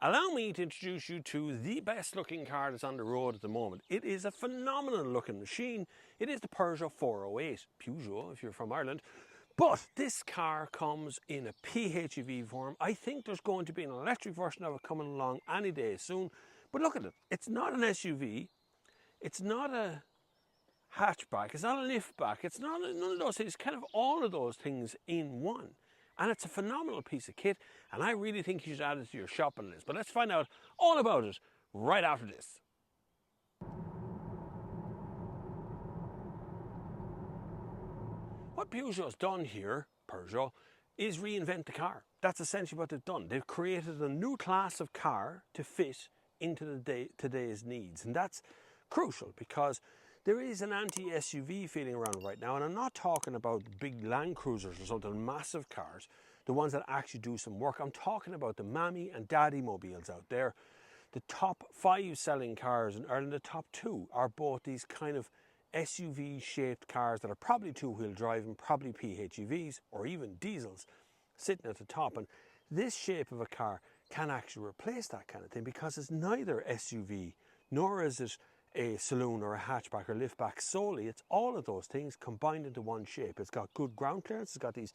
Allow me to introduce you to the best looking car that's on the road at the moment. It is a phenomenal looking machine. It is the Peugeot 408, Peugeot if you're from Ireland. But this car comes in a PHEV form. I think there's going to be an electric version of it coming along any day soon. But look at it, it's not an SUV, it's not a hatchback, it's not a liftback, it's not none of those things, it's kind of all of those things in one. And it's a phenomenal piece of kit, and I really think you should add it to your shopping list. But let's find out all about it right after this. What Peugeot's done here, Peugeot, is reinvent the car. That's essentially what they've done. They've created a new class of car to fit into today's needs, and that's crucial because there is an anti-SUV feeling around right now, and I'm not talking about big Land Cruisers or something, massive cars, the ones that actually do some work. I'm talking about the mammy and daddy mobiles out there. The top 5 selling cars in Ireland, the top 2 are both these kind of SUV shaped cars that are probably 2-wheel drive and probably PHEVs or even diesels sitting at the top. And this shape of a car can actually replace that kind of thing because it's neither SUV nor is it a saloon or a hatchback or liftback solely. It's all of those things combined into one shape. It's got good ground clearance, it's got these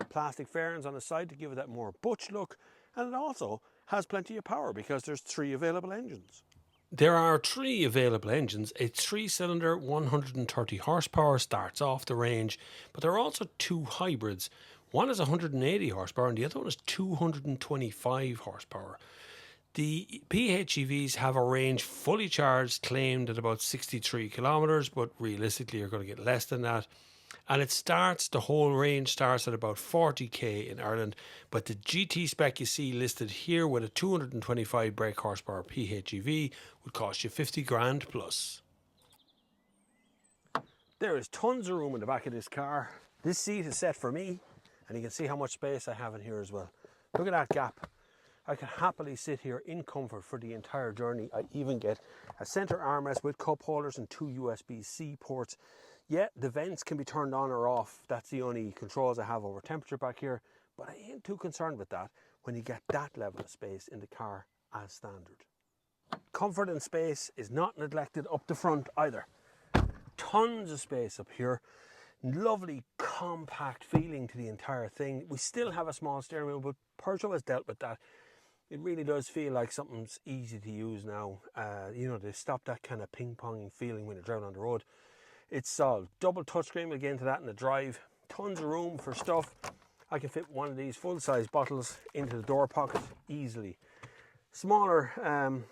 plastic fairings on the side to give it that more butch look, and it also has plenty of power because there's 3 available engines. There are 3 available engines. A 3-cylinder 130 horsepower starts off the range, but there are also 2 hybrids. One is 180 horsepower and the other one is 225 horsepower. The PHEVs have a range fully charged claimed at about 63 kilometres, but realistically you're going to get less than that. And the whole range starts at about 40k in Ireland, but the GT spec you see listed here with a 225 brake horsepower PHEV would cost you 50 grand plus. There is tons of room in the back of this car. This seat is set for me, and you can see how much space I have in here as well. Look at that gap. I can happily sit here in comfort for the entire journey. I even get a centre armrest with cup holders and 2 USB-C ports. Yeah, the vents can be turned on or off. That's the only controls I have over temperature back here. But I ain't too concerned with that when you get that level of space in the car as standard. Comfort and space is not neglected up the front either. Tons of space up here. Lovely compact feeling to the entire thing. We still have a small steering wheel, but Peugeot has dealt with that. It really does feel like something's easy to use now. You know, they stop that kind of ping-ponging feeling when you're driving on the road. It's solid. Double touchscreen, we'll get into that in the drive. Tons of room for stuff. I can fit one of these full-size bottles into the door pocket easily. Smaller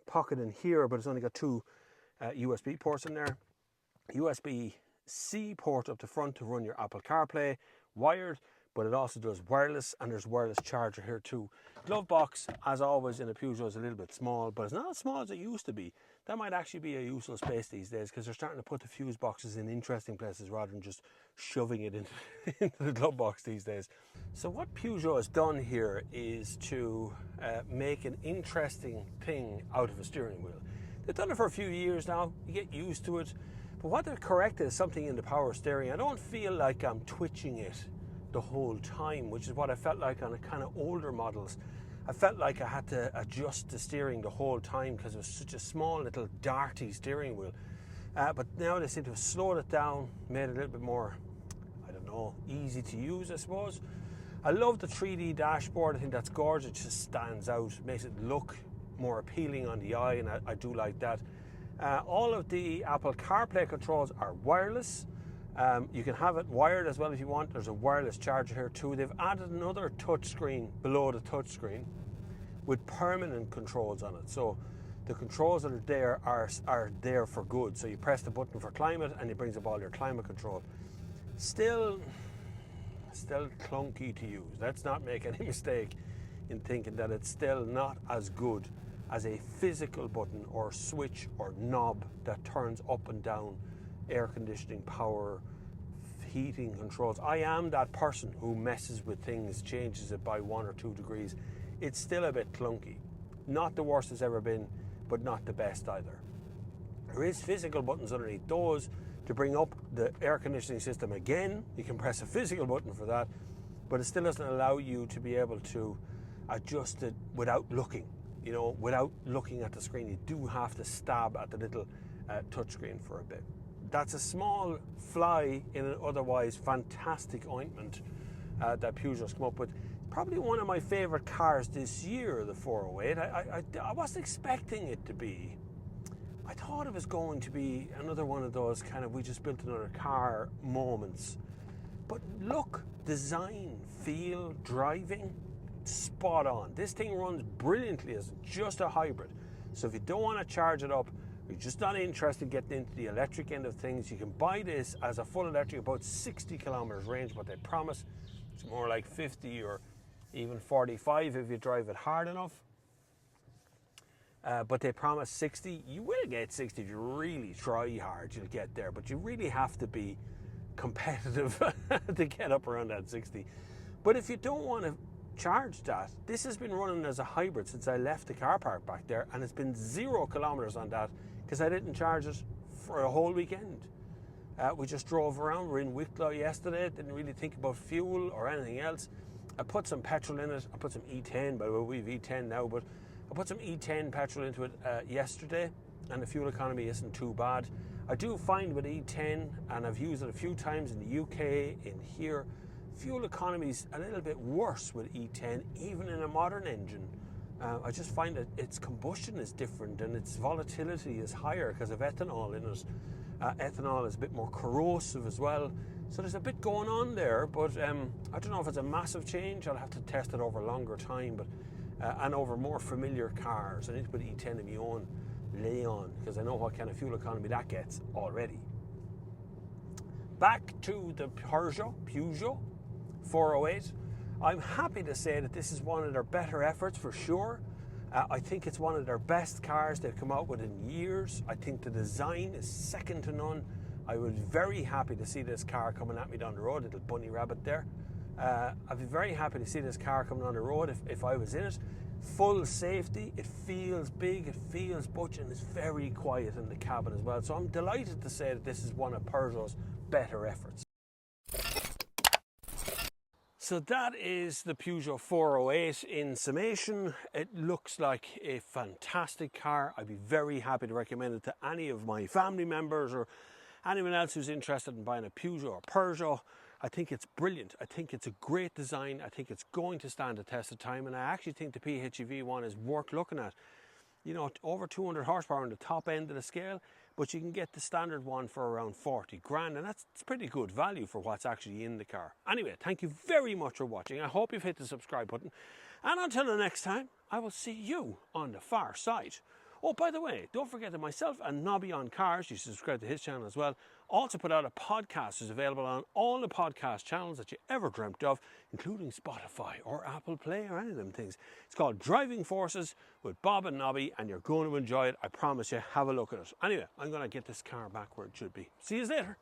pocket in here, but it's only got 2 USB ports in there. USB-C port up the front to run your Apple Carplay, wired, but it also does wireless, and there's wireless charger here too. Glove box, as always in a Peugeot, is a little bit small, but it's not as small as it used to be. That might actually be a useful space these days because they're starting to put the fuse boxes in interesting places rather than just shoving it into the glove box these days. So what Peugeot has done here is to make an interesting thing out of a steering wheel. They've done it for a few years now, you get used to it, but what they've corrected is something in the power steering. I don't feel like I'm twitching it the whole time, which is what I felt like on the kind of older models. I felt like I had to adjust the steering the whole time because it was such a small little darty steering wheel. But now they seem to have slowed it down, made it a little bit more, I don't know, easy to use, I suppose. I love the 3D dashboard. I think that's gorgeous. It just stands out, makes it look more appealing on the eye, and I do like that. All of the Apple CarPlay controls are wireless. You can have it wired as well if you want. There's a wireless charger here too. They've added another touchscreen below the touchscreen with permanent controls on it. So the controls that are there are there for good. So you press the button for climate and it brings up all your climate control. Still clunky to use. Let's not make any mistake in thinking that it's still not as good as a physical button or switch or knob that turns up and down air conditioning, power, heating controls. I am that person who messes with things, changes it by 1 or 2 degrees. It's still a bit clunky. Not the worst it's ever been, but not the best either. There is physical buttons underneath those to bring up the air conditioning system again. You can press a physical button for that, but it still doesn't allow you to be able to adjusted without looking. You know, without looking at the screen, you do have to stab at the little touchscreen for a bit. That's a small fly in an otherwise fantastic ointment that Peugeot's come up with. Probably one of my favourite cars this year, the 408. I wasn't expecting it to be. I thought it was going to be another one of those kind of we just built another car moments. But look, design, feel, driving, spot on. This thing runs brilliantly as just a hybrid. So if you don't want to charge it up, you're just not interested in getting into the electric end of things, you can buy this as a full electric, about 60 kilometers range, but they promise it's more like 50 or even 45 if you drive it hard enough. But they promise 60. You will get 60 if you really try hard, you'll get there, but you really have to be competitive to get up around that 60. But if you don't want to charge that, this has been running as a hybrid since I left the car park back there, and it's been 0 kilometers on that because I didn't charge it for a whole weekend. We just drove around. We were in Wicklow yesterday, didn't really think about fuel or anything else. I put some petrol in it. I put some E10, by the way, we've E10 now, but I put some E10 petrol into it yesterday, and the fuel economy isn't too bad. I do find with E10, and I've used it a few times in the UK, in here, fuel economy is a little bit worse with E10, even in a modern engine. I just find that its combustion is different and its volatility is higher because of ethanol in it. Ethanol is a bit more corrosive as well. So there's a bit going on there, but I don't know if it's a massive change. I'll have to test it over a longer time, but and over more familiar cars. I need to put E10 in my own Leon because I know what kind of fuel economy that gets already. Back to the Peugeot 408. I'm happy to say that this is one of their better efforts for sure. I think it's one of their best cars they've come out with in years. I think the design is second to none. I was very happy to see this car coming at me down the road, little bunny rabbit there. I'd be very happy to see this car coming on the road if I was in it. Full safety, it feels big, it feels butch, and it's very quiet in the cabin as well. So I'm delighted to say that this is one of Peugeot's better efforts. So that is the Peugeot 408 in summation. It looks like a fantastic car. I'd be very happy to recommend it to any of my family members or anyone else who's interested in buying a Peugeot or Peugeot. I think it's brilliant. I think it's a great design. I think it's going to stand the test of time, and I actually think the PHEV one is worth looking at. You know, over 200 horsepower on the top end of the scale, but you can get the standard one for around 40 grand, and that's pretty good value for what's actually in the car. Anyway, thank you very much for watching. I hope you've hit the subscribe button, and until the next time, I will see you on the far side. Oh, by the way, don't forget that myself and Nobby on Cars, you should subscribe to his channel as well, also put out a podcast that's available on all the podcast channels that you ever dreamt of, including Spotify or Apple Play or any of them things. It's called Driving Forces with Bob and Nobby, and you're going to enjoy it. I promise you. Have a look at it. Anyway, I'm going to get this car back where it should be. See you later.